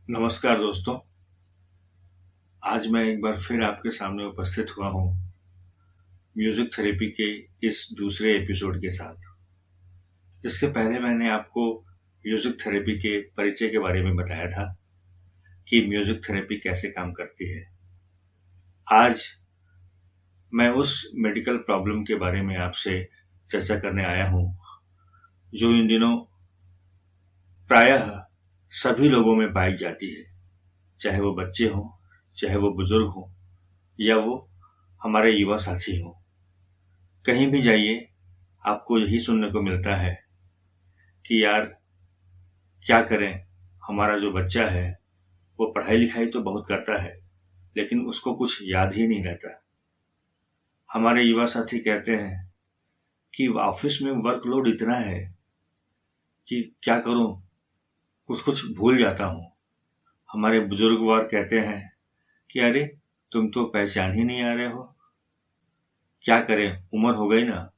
नमस्कार दोस्तों। आज मैं एक बार फिर आपके सामने उपस्थित हुआ हूँ म्यूजिक थेरेपी के इस दूसरे एपिसोड के साथ। इसके पहले मैंने आपको म्यूजिक थेरेपी के परिचय के बारे में बताया था कि म्यूजिक थेरेपी कैसे काम करती है। आज मैं उस मेडिकल प्रॉब्लम के बारे में आपसे चर्चा करने आया हूँ जो इन दिनों प्रायः सभी लोगों में पाई जाती है, चाहे वो बच्चे हों, चाहे वो बुजुर्ग हों या वो हमारे युवा साथी हों। कहीं भी जाइए आपको यही सुनने को मिलता है कि यार क्या करें, हमारा जो बच्चा है वो पढ़ाई लिखाई तो बहुत करता है लेकिन उसको कुछ याद ही नहीं रहता। हमारे युवा साथी कहते हैं कि ऑफिस में वर्कलोड इतना है कि क्या करूं, कुछ कुछ भूल जाता हूं। हमारे बुजुर्गवार कहते हैं कि अरे तुम तो पहचान ही नहीं आ रहे हो, क्या करें, उम्र हो गई ना,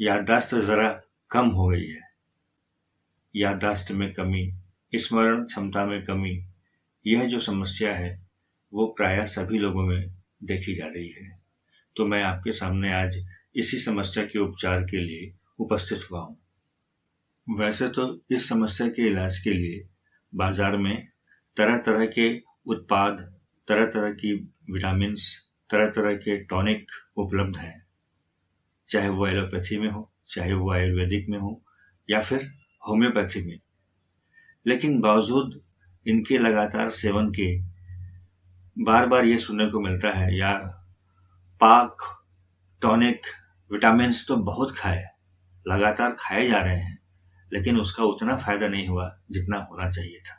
याददाश्त जरा कम हो गई है। याददाश्त में कमी, स्मरण क्षमता में कमी, यह जो समस्या है वो प्रायः सभी लोगों में देखी जा रही है। तो मैं आपके सामने आज इसी समस्या के उपचार के लिए उपस्थित हुआ हूँ। वैसे तो इस समस्या के इलाज के लिए बाजार में तरह तरह के उत्पाद, तरह तरह की विटामिन्स, तरह तरह के टॉनिक उपलब्ध हैं, चाहे वो एलोपैथी में हो, चाहे वो आयुर्वेदिक में हो या फिर होम्योपैथी में। लेकिन बावजूद इनके लगातार सेवन के बार बार ये सुनने को मिलता है, यार पाक, टॉनिक, विटामिन्स तो बहुत खाए, लगातार खाए जा रहे हैं, लेकिन उसका उतना फायदा नहीं हुआ जितना होना चाहिए था।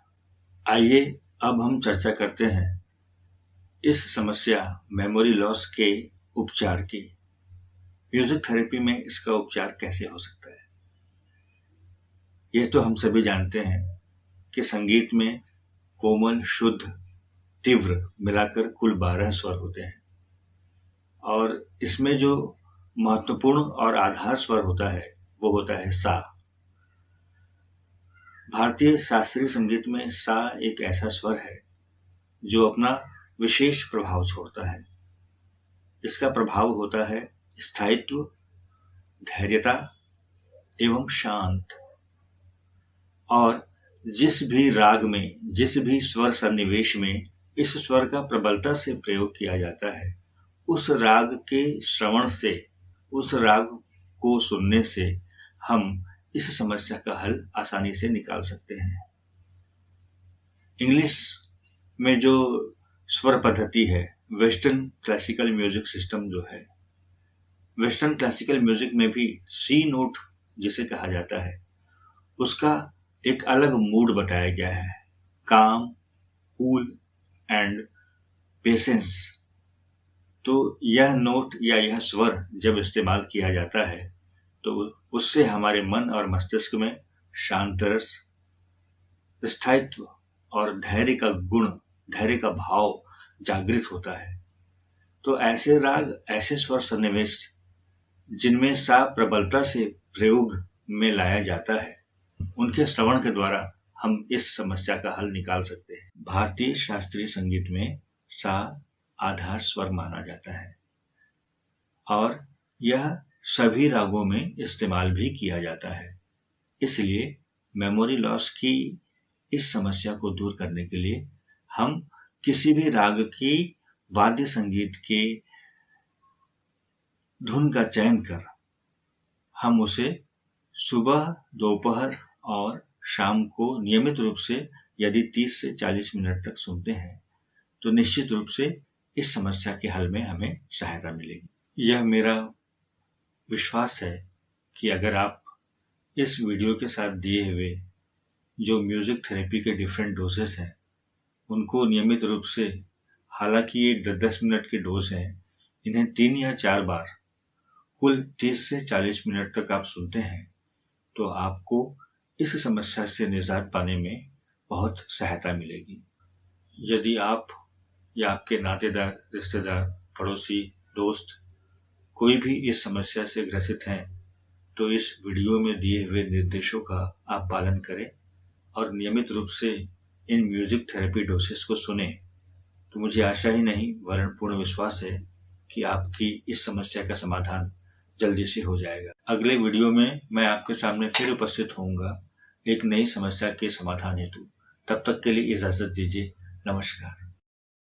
आइए अब हम चर्चा करते हैं इस समस्या मेमोरी लॉस के उपचार की। म्यूजिक थेरेपी में इसका उपचार कैसे हो सकता है। यह तो हम सभी जानते हैं कि संगीत में कोमल, शुद्ध, तीव्र मिलाकर कुल 12 स्वर होते हैं और इसमें जो महत्वपूर्ण और आधार स्वर होता है वो होता है सा। भारतीय शास्त्रीय संगीत में सा एक ऐसा स्वर है जो अपना विशेष प्रभाव छोड़ता है। इसका प्रभाव होता है स्थायित्व, धैर्यता एवं शांत। और जिस भी राग में, जिस भी स्वर सन्निवेश में इस स्वर का प्रबलता से प्रयोग किया जाता है, उस राग के श्रवण से, उस राग को सुनने से हम इस समस्या का हल आसानी से निकाल सकते हैं। इंग्लिश में जो स्वर पद्धति है, वेस्टर्न क्लासिकल म्यूजिक सिस्टम जो है, वेस्टर्न क्लासिकल म्यूजिक में भी सी नोट जिसे कहा जाता है, उसका एक अलग मूड बताया गया है, काम, कूल एंड पेशेंस। तो यह नोट या यह स्वर जब इस्तेमाल किया जाता है तो उससे हमारे मन और मस्तिष्क में शांत रस, स्थायित्व और धैर्य का गुण, धैर्य का भाव जागृत होता है। तो ऐसे राग, ऐसे स्वर सन्निवेश जिनमें सा प्रबलता से प्रयोग में लाया जाता है, उनके श्रवण के द्वारा हम इस समस्या का हल निकाल सकते हैं। भारतीय शास्त्रीय संगीत में सा आधार स्वर माना जाता है और यह सभी रागों में इस्तेमाल भी किया जाता है। इसलिए मेमोरी लॉस की इस समस्या को दूर करने के लिए हम किसी भी राग की वाद्य संगीत के धुन का चयन कर हम उसे सुबह, दोपहर और शाम को नियमित रूप से यदि 30 से 40 मिनट तक सुनते हैं तो निश्चित रूप से इस समस्या के हल में हमें सहायता मिलेगी। यह मेरा विश्वास है कि अगर आप इस वीडियो के साथ दिए हुए जो म्यूजिक थेरेपी के डिफरेंट डोजेस हैं उनको नियमित रूप से, हालांकि ये 10-10 मिनट के डोज हैं, इन्हें 3 या 4 बार कुल 30 से 40 मिनट तक आप सुनते हैं तो आपको इस समस्या से निजात पाने में बहुत सहायता मिलेगी। यदि आप या आपके नातेदार, रिश्तेदार, पड़ोसी, दोस्त कोई भी इस समस्या से ग्रसित हैं तो इस वीडियो में दिए हुए निर्देशों का आप पालन करें और नियमित रूप से इन म्यूजिक थेरेपी डोसेस को सुने तो मुझे आशा ही नहीं वरन पूर्ण विश्वास है कि आपकी इस समस्या का समाधान जल्दी से हो जाएगा। अगले वीडियो में मैं आपके सामने फिर उपस्थित होऊंगा एक नई समस्या के समाधान हेतु। तब तक के लिए इजाजत दीजिए। नमस्कार।